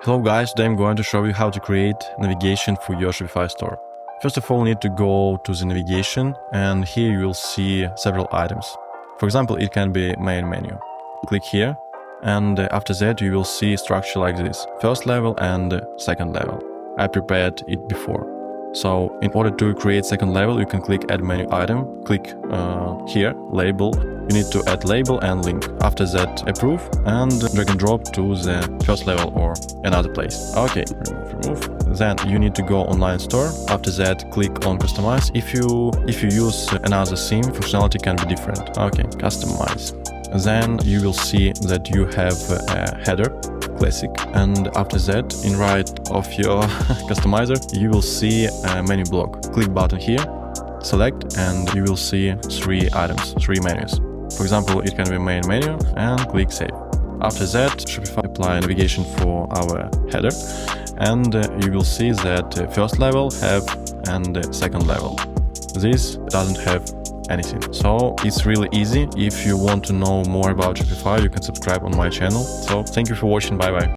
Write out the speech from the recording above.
Hello guys, today I'm going to show you how to create navigation for your Shopify store. First of all, you need to go to the navigation, and here you will see several items. For example, it can be main menu. Click here, and after that you will see structure like this: first level and second level. I prepared it before. So in order to create second level, you can click add menu item, click here, label. You need to add label and link. After that, approve and drag and drop to the first level or another place. Okay, remove. Then you need to go online store. After that, click on customize. If you use another theme, functionality can be different. Okay, customize. Then you will see that you have a header, classic, and after that, in right of your customizer, you will see a menu block. Click button here, select, and you will see three menus. For example, it can be main menu, and click save. After that, Shopify apply navigation for our header, and you will see that first level have and second level. This doesn't have anything. So it's really easy. If you want to know more about Shopify, you can subscribe on my channel. So thank you for watching. Bye bye.